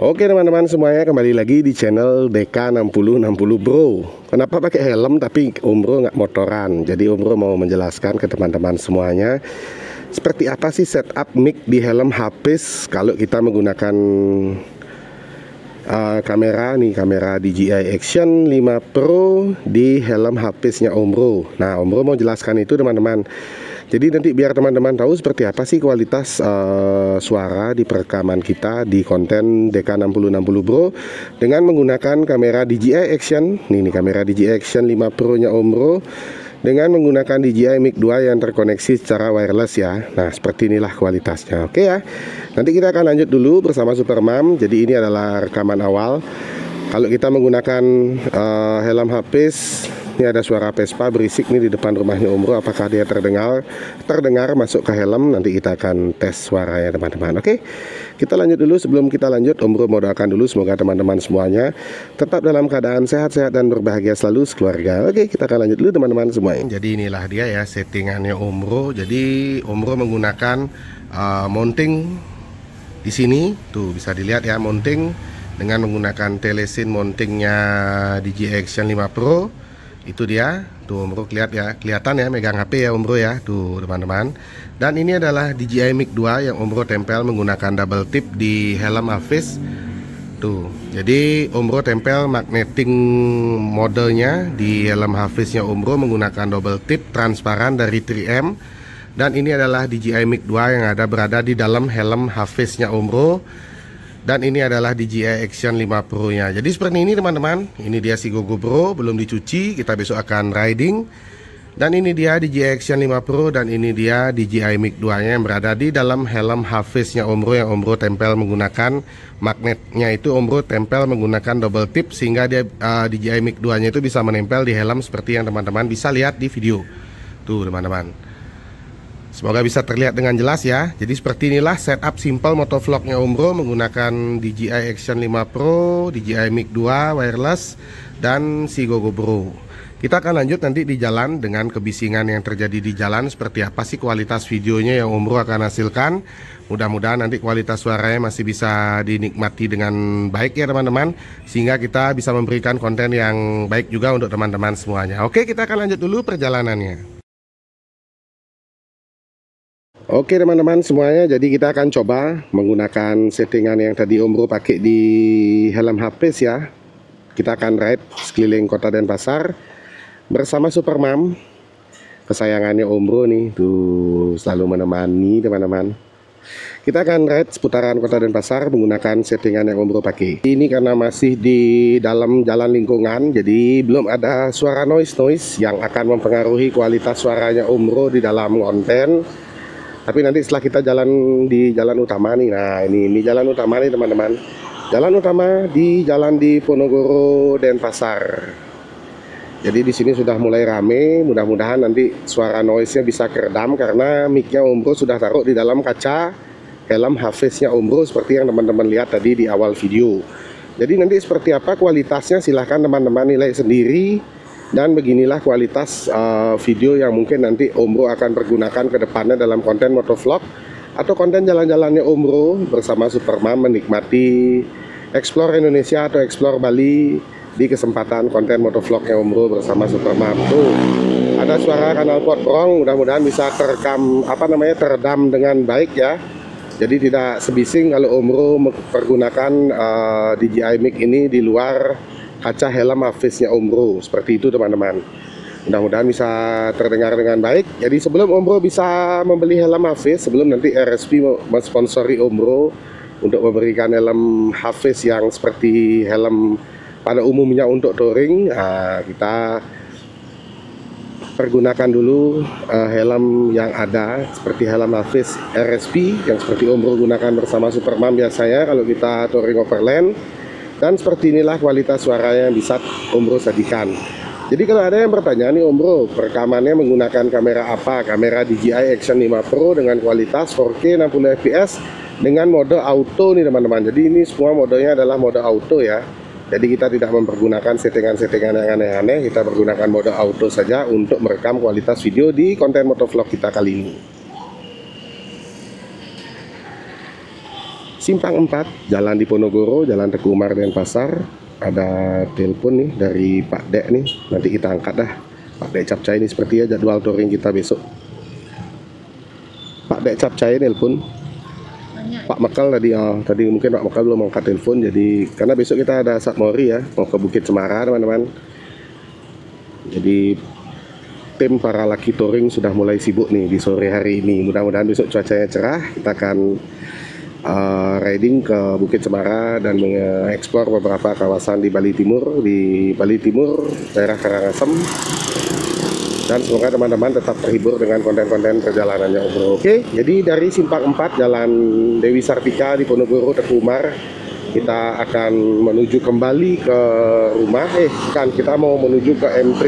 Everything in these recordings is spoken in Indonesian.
Oke teman-teman semuanya, kembali lagi di channel DK6060 Bro. Kenapa pakai helm tapi Om Bro nggak motoran? Jadi Om Bro mau menjelaskan ke teman-teman semuanya seperti apa sih setup mic di helm Hafiz kalau kita menggunakan kamera DJI Action 5 Pro di helm Hafiznya Om Bro. Nah, Om Bro mau jelaskan itu teman-teman. Jadi nanti biar teman-teman tahu seperti apa sih kualitas suara di perekaman kita di konten DK6060 Bro dengan menggunakan kamera DJI Action. Ini kamera DJI Action 5 Pro nya Om Bro dengan menggunakan DJI Mic 2 yang terkoneksi secara wireless ya. Nah, seperti inilah kualitasnya. Oke ya. Nanti kita akan lanjut dulu bersama Supermam. Jadi ini adalah rekaman awal. Kalau kita menggunakan helm Hafiz, ini ada suara Vespa berisik nih di depan rumahnya Om Bro. Apakah dia terdengar masuk ke helm? Nanti kita akan tes suaranya teman-teman. Oke, kita lanjut dulu. Sebelum kita lanjut, Om Bro mau doakan dulu semoga teman-teman semuanya tetap dalam keadaan sehat-sehat dan berbahagia selalu sekeluarga. Oke, kita akan lanjut dulu teman-teman semuanya. Jadi inilah dia ya settingannya Om Bro. Jadi Om Bro menggunakan mounting di sini. Tuh bisa dilihat ya, mounting dengan menggunakan telesin mountingnya DJI Action 5 Pro. Itu dia, tuh Om Bro kelihatan ya megang HP ya Om Bro ya, tuh teman-teman. Dan ini adalah DJI Mic 2 yang Om Bro tempel menggunakan double tip di helm Hafiz. Tuh, jadi Om Bro tempel magneting modelnya di helm Hafiznya Om Bro menggunakan double tip transparan dari 3M. Dan ini adalah DJI Mic 2 yang berada di dalam helm Hafiznya Om Bro. Dan ini adalah DJI Action 5 Pro nya. Jadi seperti ini teman-teman. Ini dia si GoGo belum dicuci. Kita besok akan riding. Dan ini dia DJI Action 5 Pro. Dan ini dia DJI Mic 2 nya yang berada di dalam helm Hafiznya Om Bro yang Om Bro tempel menggunakan magnetnya itu Om Bro tempel menggunakan double tip sehingga dia DJI Mic 2 nya itu bisa menempel di helm seperti yang teman-teman bisa lihat di video. Tuh teman-teman. Semoga bisa terlihat dengan jelas ya. Jadi seperti inilah setup simple motovlognya Om Bro menggunakan DJI Action 5 Pro, DJI Mic 2 wireless, dan si GoGo Bro. Kita akan lanjut nanti di jalan dengan kebisingan yang terjadi di jalan. Seperti apa sih kualitas videonya yang Om Bro akan hasilkan. Mudah-mudahan nanti kualitas suaranya masih bisa dinikmati dengan baik ya teman-teman. Sehingga kita bisa memberikan konten yang baik juga untuk teman-teman semuanya. Oke, kita akan lanjut dulu perjalanannya. Oke teman-teman semuanya, jadi kita akan coba menggunakan settingan yang tadi Om Bro pakai di helm Hafiz ya. Kita akan ride sekeliling kota Denpasar bersama Supermam, kesayangannya Om Bro nih, tuh selalu menemani teman-teman. Kita akan ride seputaran kota Denpasar menggunakan settingan yang Om Bro pakai. Ini karena masih di dalam jalan lingkungan, jadi belum ada suara noise yang akan mempengaruhi kualitas suaranya Om Bro di dalam konten. Tapi nanti setelah kita jalan di jalan utama nih, nah ini jalan utama nih teman-teman. Jalan utama di Ponorogo Denpasar. Jadi di sini sudah mulai rame. Mudah-mudahan nanti suara noise-nya bisa keredam karena mic-nya Om Bro sudah taruh di dalam kaca helm Hafiznya Om Bro seperti yang teman-teman lihat tadi di awal video. Jadi nanti seperti apa kualitasnya silahkan teman-teman nilai sendiri. Dan beginilah kualitas video yang mungkin nanti Om Bro akan pergunakan ke depannya dalam konten motovlog atau konten jalan-jalannya Om Bro bersama Supermam menikmati Explore Indonesia atau Explore Bali di kesempatan konten motovlognya Om Bro bersama Supermam. Tuh, ada suara kanal potbrong, mudah-mudahan bisa teredam dengan baik ya. Jadi tidak sebising kalau Om Bro pergunakan DJI Mic ini di luar kaca helm Hafiznya Om Bro. Seperti itu teman-teman. Mudah-mudahan bisa terdengar dengan baik. Jadi sebelum Om Bro bisa membeli helm Hafiz, sebelum nanti RSP mensponsori Om Bro untuk memberikan helm Hafiz yang seperti helm pada umumnya untuk touring, kita pergunakan dulu helm yang ada seperti helm Hafiz RSP yang seperti Om Bro gunakan bersama Supermam biasanya kalau kita touring overland. Dan seperti inilah kualitas suara yang bisa Om Bro sajikan. Jadi kalau ada yang bertanya nih Om Bro, perekamannya menggunakan kamera apa? Kamera DJI Action 5 Pro dengan kualitas 4K 60 fps dengan mode auto nih teman-teman. Jadi ini semua modenya adalah mode auto ya. Jadi kita tidak mempergunakan settingan-settingan yang aneh-aneh. Kita menggunakan mode auto saja untuk merekam kualitas video di konten motovlog kita kali ini. Simpang 4, Jalan Diponegoro, Jalan Teguh Umar Denpasar. Ada telepon nih dari Pak Dek nih, nanti kita angkat dah. Pak Dek Capcay ini seperti ya jadwal touring kita besok. Pak Dek Capcay telepon. Pak Mekal tadi, tadi mungkin Pak Mekal belum angkat telepon, jadi karena besok kita ada Satmori ya, mau ke Bukit Cemara teman-teman. Jadi tim para laki touring sudah mulai sibuk nih di sore hari ini. Mudah-mudahan besok cuacanya cerah, kita akan riding ke Bukit Cemara dan mengeksplor beberapa kawasan di Bali Timur. Di Bali Timur, daerah Karangasem. Dan semoga teman-teman tetap terhibur dengan konten-konten perjalanannya Om. Oke, jadi dari Simpang 4 Jalan Dewi Sartika di Ponorogo Teguh Umar, kita akan menuju kembali ke rumah. Bukan, kita mau menuju ke M3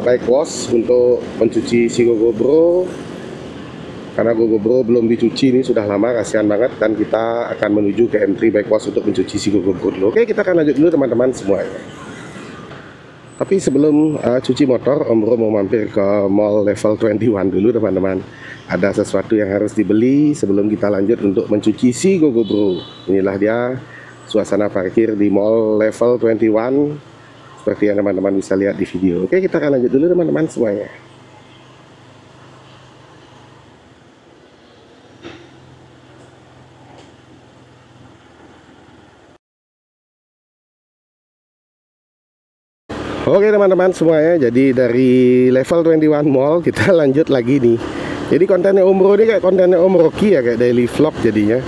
bike wash untuk mencuci si GoGoPro. Karena GoGoPro belum dicuci, ini sudah lama, kasihan banget. Dan kita akan menuju ke M3 bike wash untuk mencuci si GoGoPro dulu. Oke, kita akan lanjut dulu teman-teman semuanya. Tapi sebelum cuci motor, Om Bro mau mampir ke mall level 21 dulu teman-teman. Ada sesuatu yang harus dibeli sebelum kita lanjut untuk mencuci si GoGoPro. Inilah dia suasana parkir di mall level 21 seperti yang teman-teman bisa lihat di video. Oke, kita akan lanjut dulu teman-teman semuanya. Oke teman-teman semuanya, jadi dari level 21 mall kita lanjut lagi nih. Jadi kontennya Om Bro ini kayak kontennya Om Rocky ya, kayak daily vlog jadinya.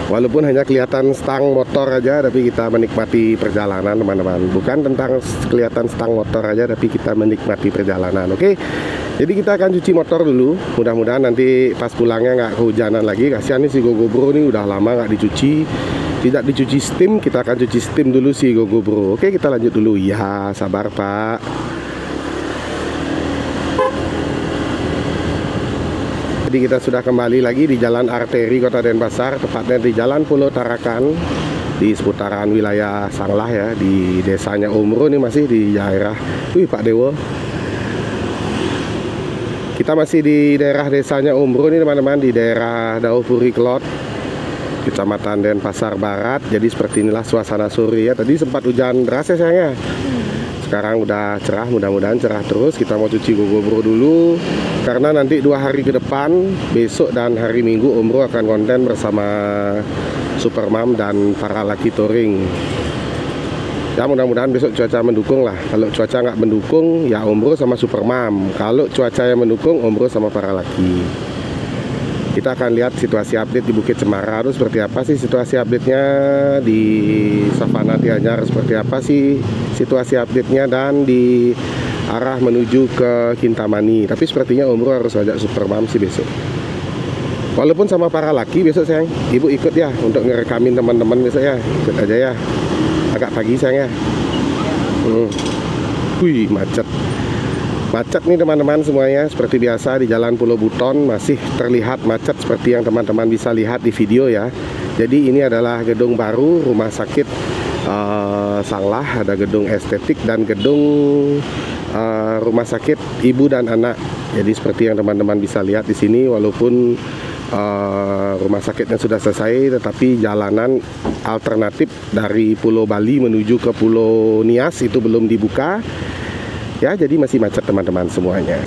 Walaupun hanya kelihatan stang motor aja, tapi kita menikmati perjalanan teman-teman. Bukan tentang kelihatan stang motor aja, tapi kita menikmati perjalanan. Oke, jadi kita akan cuci motor dulu. Mudah-mudahan nanti pas pulangnya nggak kehujanan lagi. Kasihan nih si GoGoPro ini udah lama nggak dicuci. Tidak dicuci steam, kita akan cuci steam dulu si GoGoPro. Oke, kita lanjut dulu. Ya, sabar Pak. Jadi kita sudah kembali lagi di jalan arteri Kota Denpasar, tepatnya di Jalan Pulau Tarakan, di seputaran wilayah Sanglah ya, di desanya Om Bro ini masih di daerah. Wih Pak Dewo. Kita masih di daerah desanya Om Bro ini teman-teman, di daerah Daopuri Klot, Kecamatan Denpasar Barat. Jadi seperti inilah suasana sore ya. Tadi sempat hujan deras ya sayangnya. Sekarang udah cerah, mudah-mudahan cerah terus. Kita mau cuci GoGoPro dulu karena nanti 2 hari ke depan, besok dan hari Minggu, Om Bro akan konten bersama Supermam dan para laki touring. Ya mudah-mudahan besok cuaca mendukung lah. Kalau cuaca nggak mendukung ya Om Bro sama Supermam. Kalau cuaca yang mendukung, Om Bro sama para laki. Kita akan lihat situasi update di Bukit Cemara itu seperti apa sih situasi update-nya, di Savana Tianyar seperti apa sih situasi update-nya, dan di arah menuju ke Kintamani. Tapi sepertinya Om Bro harus ajak Supermam sih besok. Walaupun sama para laki besok sayang, Ibu ikut ya untuk ngerekamin teman-teman besok ya. Ikut aja ya. Agak pagi sayang ya. Wih, macet. Macet nih teman-teman semuanya, seperti biasa di Jalan Pulau Buton masih terlihat macet seperti yang teman-teman bisa lihat di video ya. Jadi ini adalah gedung baru rumah sakit Sanglah, ada gedung estetik dan gedung rumah sakit ibu dan anak. Jadi seperti yang teman-teman bisa lihat di sini, walaupun rumah sakitnya sudah selesai, tetapi jalanan alternatif dari Pulau Bali menuju ke Pulau Nias itu belum dibuka. Ya, jadi masih macet teman-teman semuanya.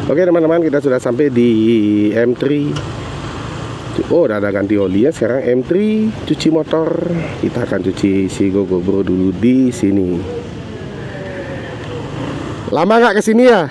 Oke teman-teman, kita sudah sampai di M3. Oh, udah ada ganti oli ya sekarang. M3 cuci motor. Kita akan cuci si GoGoPro dulu di sini. Lama nggak kesini ya?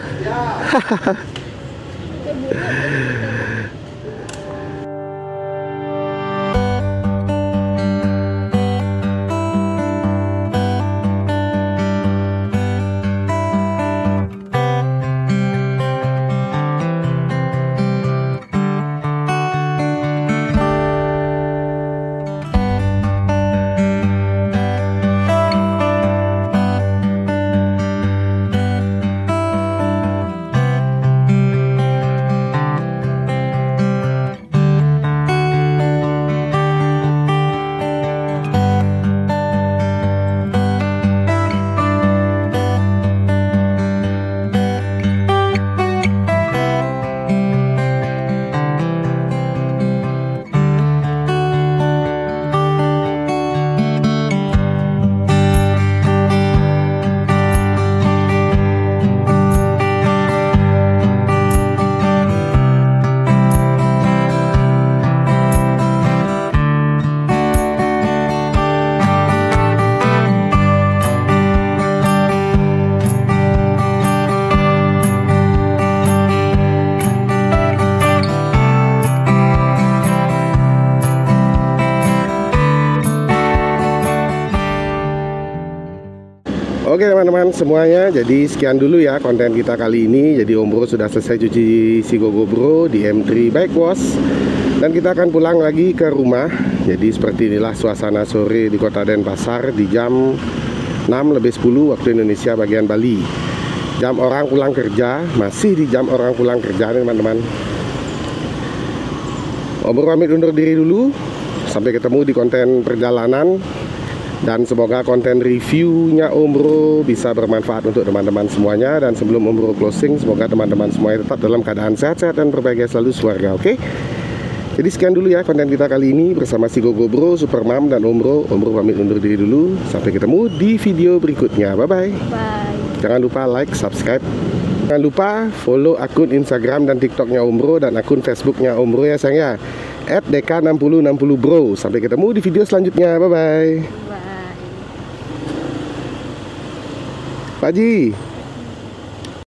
Oke teman-teman semuanya, jadi sekian dulu ya konten kita kali ini. Jadi Om Bro sudah selesai cuci si Gogo Bro di M3 Bike Wash, dan kita akan pulang lagi ke rumah. Jadi seperti inilah suasana sore di Kota Denpasar di jam 6:10 waktu Indonesia bagian Bali. Jam orang pulang kerja, masih di jam orang pulang kerja teman-teman. Om Bro pamit undur diri dulu. Sampai ketemu di konten perjalanan. Dan semoga konten reviewnya Om Bro bisa bermanfaat untuk teman-teman semuanya. Dan sebelum Om Bro closing, semoga teman-teman semuanya tetap dalam keadaan sehat-sehat dan berbahagia selalu sekeluarga, oke? Jadi sekian dulu ya konten kita kali ini bersama si Gogo Bro, Super Mom, dan Om Bro. Om Bro pamit undur diri dulu. Sampai ketemu di video berikutnya. Bye-bye. Bye. Jangan lupa like, subscribe. Jangan lupa follow akun Instagram dan TikToknya Om Bro dan akun Facebooknya Om Bro ya sayang ya. @deka6060bro. Sampai ketemu di video selanjutnya. Bye-bye. Bye. Pak Haji.